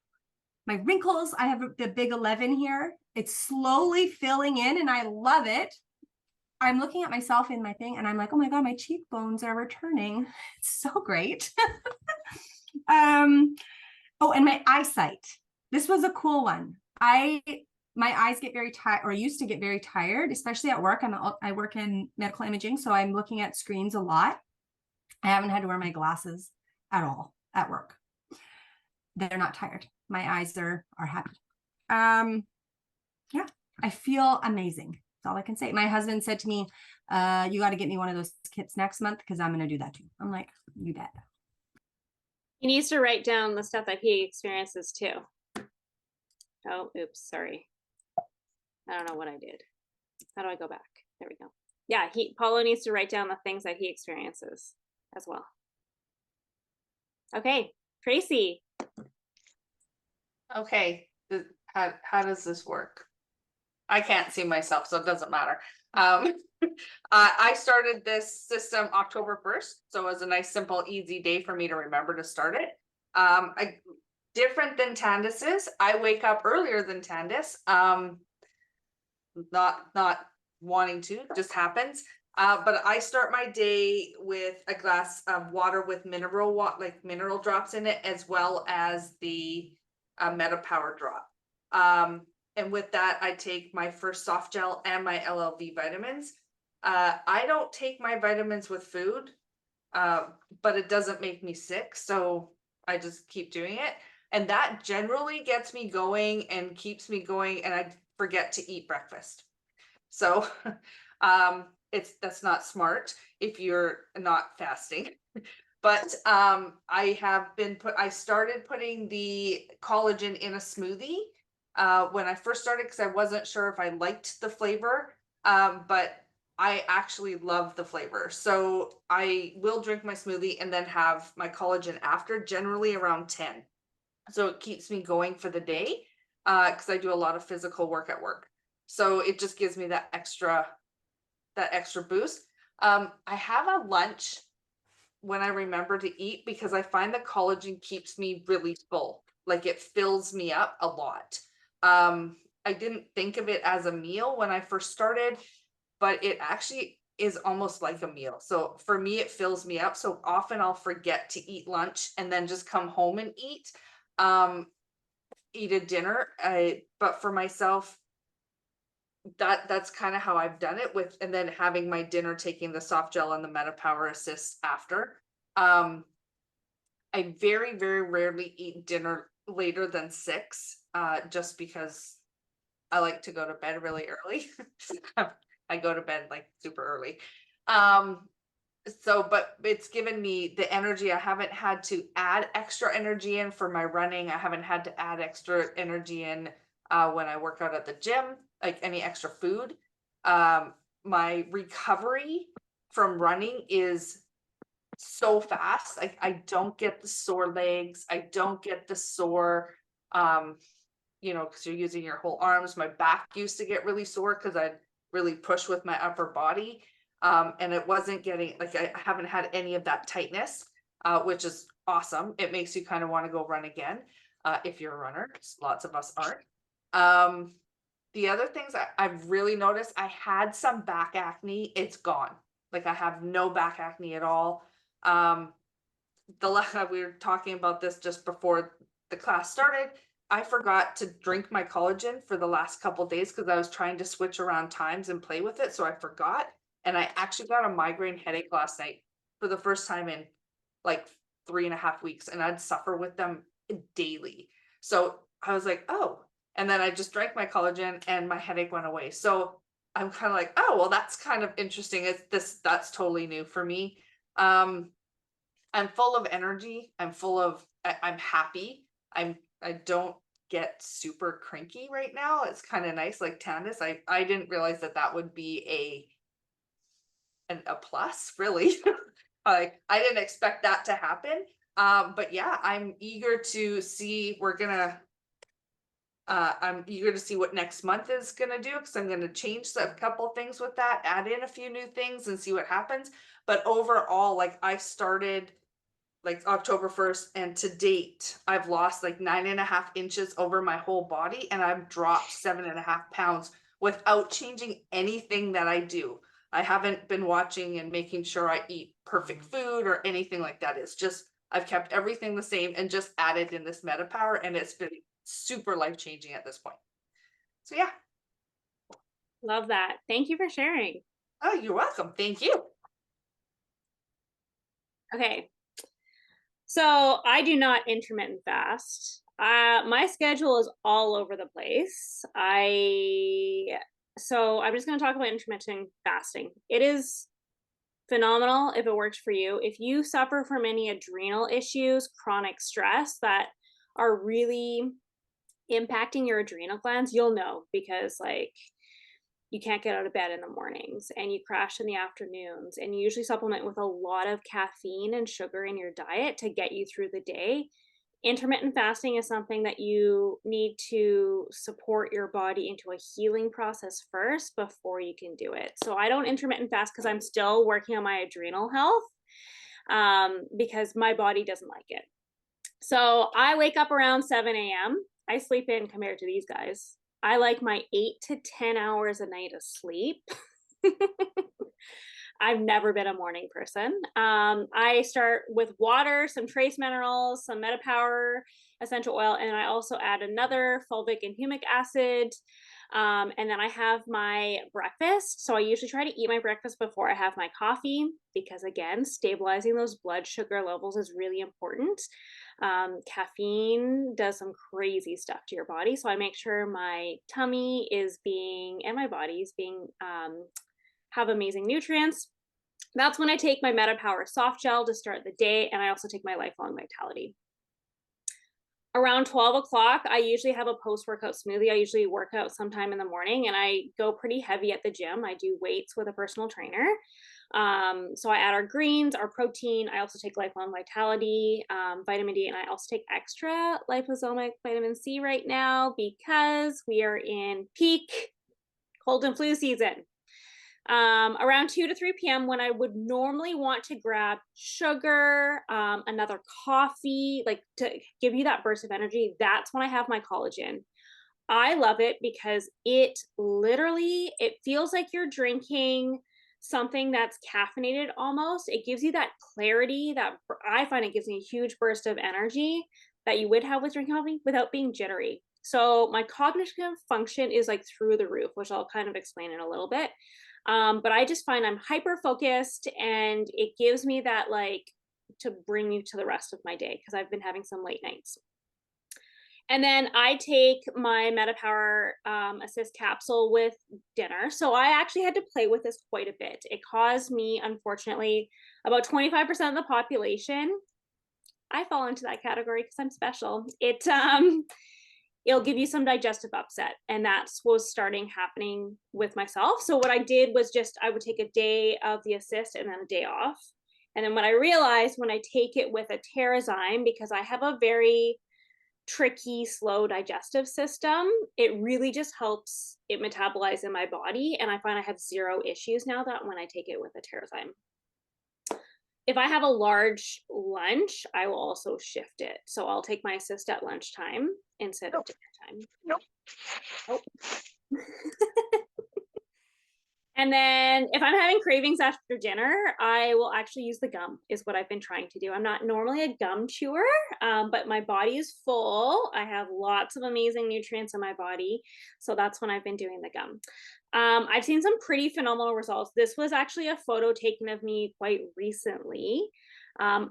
My wrinkles, I have the big 11 here. It's slowly filling in and I love it. I'm looking at myself in my thing and I'm like, oh my God, my cheekbones are returning. It's so great. Oh, and my eyesight. This was a cool one. My eyes get very tired, or used to get very tired, especially at work. I work in medical imaging, so I'm looking at screens a lot. I haven't had to wear my glasses at all at work. They're not tired. My eyes are happy. Yeah, I feel amazing. That's all I can say. My husband said to me, you got to get me one of those kits next month because I'm going to do that too. I'm like, you bet. He needs to write down the stuff that he experiences too. Oh, oops, sorry. I don't know what I did. How do I go back? There we go. Yeah, Paulo needs to write down the things that he experiences as well. Okay, Tracy. Okay, how does this work? I can't see myself, so it doesn't matter. I started this system October 1st, so it was a nice, simple, easy day for me to remember to start it. Different than Tandis's, I wake up earlier than Tandis. Not wanting to, just happens. But I start my day with a glass of water with mineral drops in it, as well as the Meta Power drop. And with that, I take my first soft gel and my LLV vitamins. I don't take my vitamins with food, but it doesn't make me sick, so I just keep doing it. And that generally gets me going and keeps me going, and I forget to eat breakfast. So that's not smart if you're not fasting. But I started putting the collagen in a smoothie when I first started, because I wasn't sure if I liked the flavor, but I actually love the flavor. So I will drink my smoothie and then have my collagen after, generally around 10. So it keeps me going for the day, because I do a lot of physical work at work. So it just gives me that extra boost. I have a lunch when I remember to eat, because I find the collagen keeps me really full. Like, it fills me up a lot. I didn't think of it as a meal when I first started, but it actually is almost like a meal. So for me, it fills me up. So often I'll forget to eat lunch and then just come home and eat. eat a dinner. But for myself, that's kind of how I've done it with, and then having my dinner, taking the soft gel and the MetaPower Assist after. I very, very rarely eat dinner later than 6, just because I like to go to bed really early. I go to bed like super early. But it's given me the energy. I haven't had to add extra energy in for my running. I haven't had to add extra energy in when I work out at the gym, like any extra food. My recovery from running is so fast. I don't get the sore legs. I don't get the sore, because you're using your whole arms. My back used to get really sore because I'd really push with my upper body. And it wasn't getting, like, I haven't had any of that tightness, which is awesome. It makes you kind of want to go run again, if you're a runner, 'cause lots of us aren't. The other things I've really noticed, I had some back acne. It's gone. Like, I have no back acne at all. We were talking about this just before the class started. I forgot to drink my collagen for the last couple days because I was trying to switch around times and play with it. So I forgot. And I actually got a migraine headache last night for the first time in like 3.5 weeks. And I'd suffer with them daily. So I was like, oh, and then I just drank my collagen and my headache went away. So I'm kind of like, oh, well, that's kind of interesting. That's totally new for me. I'm full of energy. I'm happy. I don't get super cranky right now. It's kind of nice, like Tannis. I didn't realize that would be a plus, really. I didn't expect that to happen. But yeah, I'm eager to see. I'm eager to see what next month is gonna do, because I'm gonna change a couple things with that, add in a few new things and see what happens. But overall, like, I started like October 1st, and to date, I've lost like 9.5 inches over my whole body, and I've dropped 7.5 pounds without changing anything that I do. I haven't been watching and making sure I eat perfect food or anything like that. It's just, I've kept everything the same and just added in this MetaPower, and it's been super life-changing at this point. So yeah. Love that. Thank you for sharing. Oh, you're welcome. Thank you. Okay. So I do not intermittent fast. My schedule is all over the place. So I'm just going to talk about intermittent fasting. It is phenomenal if it works for you. If you suffer from any adrenal issues, chronic stress that are really impacting your adrenal glands, you'll know, because like you can't get out of bed in the mornings and you crash in the afternoons, and you usually supplement with a lot of caffeine and sugar in your diet to get you through the day. Intermittent fasting is something that you need to support your body into a healing process first before you can do it. So I don't intermittent fast because I'm still working on my adrenal health, because my body doesn't like it. So I wake up around 7 a.m. I sleep in compared to these guys. I like my 8 to 10 hours a night of sleep. I've never been a morning person. I start with water, some trace minerals, some MetaPower essential oil, and I also add another fulvic and humic acid. And then I have my breakfast. So I usually try to eat my breakfast before I have my coffee, because again, stabilizing those blood sugar levels is really important. Caffeine does some crazy stuff to your body. So I make sure my tummy and my body is being, have amazing nutrients. That's when I take my MetaPower soft gel to start the day. And I also take my Lifelong Vitality. Around 12 o'clock, I usually have a post-workout smoothie. I usually work out sometime in the morning, and I go pretty heavy at the gym. I do weights with a personal trainer. So I add our greens, our protein. I also take Lifelong Vitality, vitamin D, and I also take extra liposomic vitamin C right now because we are in peak cold and flu season. Around 2 to 3 p.m. when I would normally want to grab sugar, another coffee, like to give you that burst of energy, that's when I have my collagen. I love it because it feels like you're drinking something that's caffeinated almost. It gives you that clarity that I find it gives me a huge burst of energy that you would have with drinking coffee without being jittery. So my cognitive function is like through the roof, which I'll kind of explain in a little bit. But I just find I'm hyper focused, and it gives me that like to bring you to the rest of my day because I've been having some late nights. And then I take my MetaPower Assist capsule with dinner. So I actually had to play with this quite a bit. It caused me, unfortunately, about 25% of the population. I fall into that category because I'm special. It'll give you some digestive upset, and that's what was starting happening with myself. So what I did was just I would take a day of the assist and then a day off. And then what I realized when I take it with a Terrazyme, because I have a very tricky, slow digestive system, it really just helps it metabolize in my body. And I find I have zero issues now that when I take it with a Terrazyme. If I have a large lunch, I will also shift it. So I'll take my assist at lunchtime instead of dinner time. Nope. Oh. And then if I'm having cravings after dinner, I will actually use the gum, is what I've been trying to do. I'm not normally a gum chewer, but my body is full. I have lots of amazing nutrients in my body. So that's when I've been doing the gum. I've seen some pretty phenomenal results. This was actually a photo taken of me quite recently.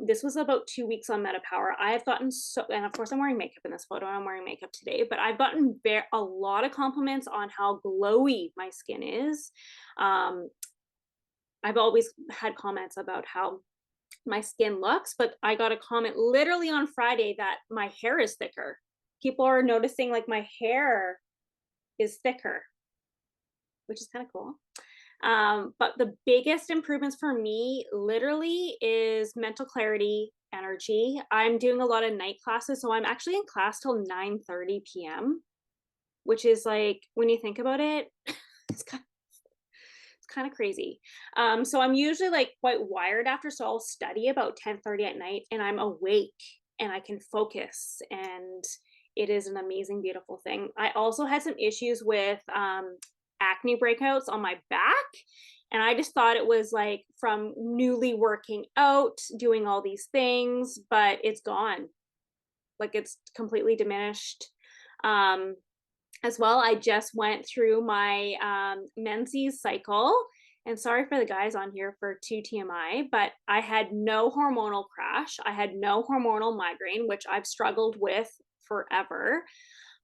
This was about 2 weeks on MetaPower. I have gotten and of course I'm wearing makeup in this photo. I'm wearing makeup today, but I've gotten a lot of compliments on how glowy my skin is. I've always had comments about how my skin looks, but I got a comment literally on Friday that my hair is thicker. People are noticing like my hair is thicker, which is kind of cool. But the biggest improvements for me literally is mental clarity, energy. I'm doing a lot of night classes, so I'm actually in class till 9:30 p.m., which is like, when you think about it, it's kind of crazy. So I'm usually like quite wired after, so I'll study about 10:30 at night, and I'm awake and I can focus, and it is an amazing, beautiful thing. I also had some issues with acne breakouts on my back, and I just thought it was like from newly working out, doing all these things, but it's gone. Like it's completely diminished. As well, I just went through my menses cycle, and sorry for the guys on here for 2 TMI, but I had no hormonal crash. I had no hormonal migraine, which I've struggled with forever.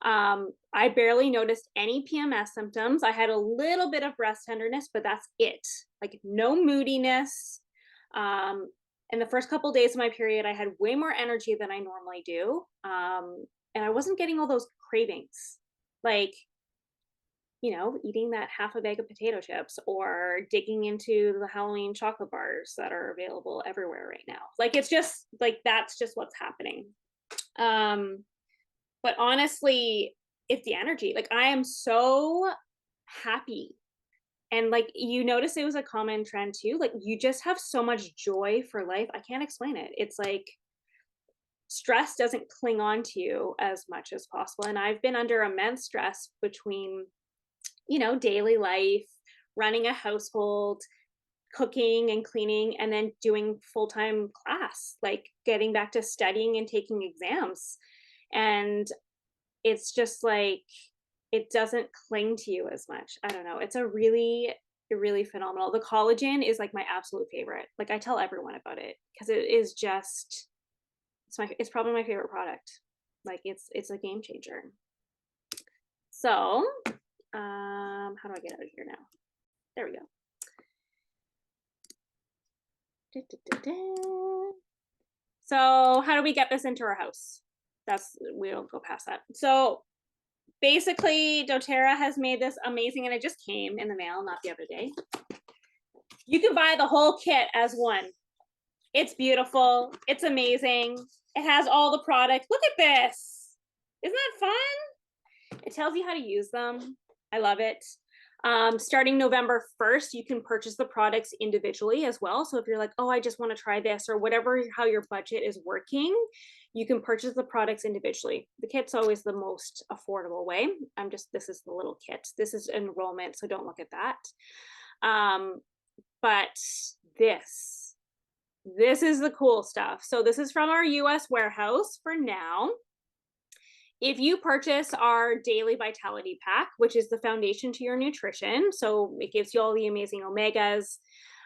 I barely noticed any PMS symptoms. I had a little bit of breast tenderness, but that's it. Like no moodiness. In the first couple of days of my period, I had way more energy than I normally do. And I wasn't getting all those cravings, like, you know, eating that half a bag of potato chips or digging into the Halloween chocolate bars that are available everywhere right now. Like, it's just like, that's just what's happening. But honestly, it's the energy. Like, I am so happy. And like, you notice it was a common trend too. Like, you just have so much joy for life. I can't explain it. It's like stress doesn't cling on to you as much as possible. And I've been under immense stress between, you know, daily life, running a household, cooking and cleaning, and then doing full-time class, like getting back to studying and taking exams. And it's just like, it doesn't cling to you as much. I don't know. It's a really phenomenal. The collagen is like my absolute favorite. Like, I tell everyone about it because it is just, it's probably my favorite product. Like, it's a game changer. So, how do I get out of here now? There we go. So how do we get this into our house? We don't go past that. So basically, doTERRA has made this amazing, and it just came in the mail, not the other day. You can buy the whole kit as one. It's beautiful. It's amazing. It has all the products. Look at this. Isn't that fun? It tells you how to use them. I love it. Starting November 1st, you can purchase the products individually as well. So if you're like, oh, I just want to try this, or whatever, how your budget is working, you can purchase the products individually. The kit's always the most affordable way. This is the little kit. This is enrollment, so don't look at that. But this This is the cool stuff. So this is from our US warehouse for now. If you purchase our daily vitality pack, which is the foundation to your nutrition, so it gives you all the amazing omegas,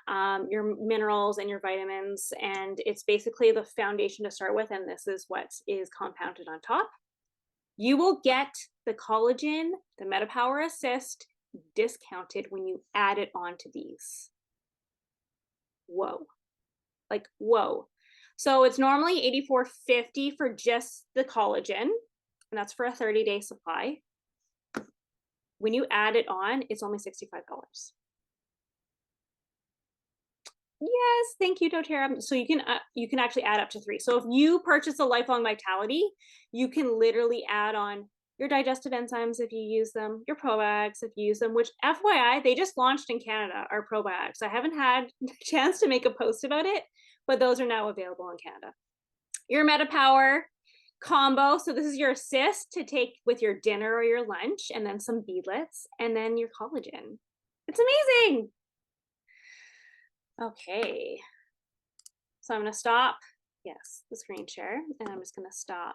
your minerals and your vitamins, and it's basically the foundation to start with, and this is what is compounded on top. You will get the collagen, the MetaPower Assist discounted when you add it onto these. Whoa. Like, whoa. So it's normally $84.50 for just the collagen, and that's for a 30-day supply. When you add it on, it's only $65. Yes, thank you, doTERRA. So you can actually add up to 3. So if you purchase a lifelong vitality, you can literally add on your digestive enzymes if you use them, your probiotics if you use them, which FYI, they just launched in Canada, our probiotics. I haven't had a chance to make a post about it, but those are now available in Canada. Your MetaPower combo. So this is your assist to take with your dinner or your lunch, and then some beadlets, and then your collagen. It's amazing. Okay. So I'm going to stop. Yes, the screen share, and I'm just going to stop.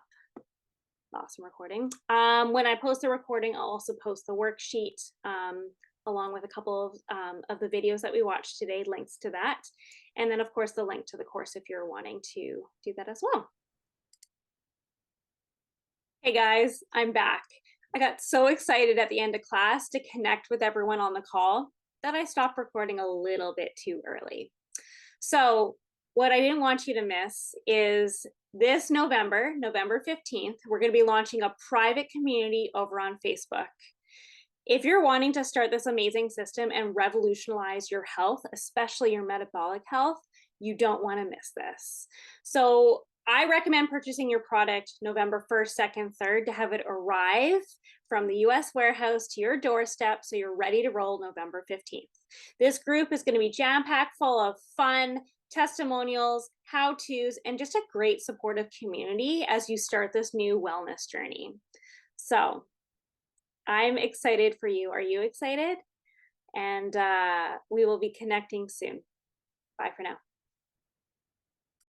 Awesome recording. When I post the recording, I'll also post the worksheet along with a couple of the videos that we watched today, links to that. And then of course the link to the course if you're wanting to do that as well. Hey guys, I'm back. I got so excited at the end of class to connect with everyone on the call that I stopped recording a little bit too early. So what I didn't want you to miss is this November 15th, we're going to be launching a private community over on Facebook. If you're wanting to start this amazing system and revolutionize your health, especially your metabolic health, you don't want to miss this. So I recommend purchasing your product November 1st, 2nd, 3rd to have it arrive from the US warehouse to your doorstep so you're ready to roll November 15th. This group is going to be jam-packed full of fun, testimonials, how-tos, and just a great supportive community as you start this new wellness journey. So I'm excited for you. Are you excited? And we will be connecting soon. Bye for now.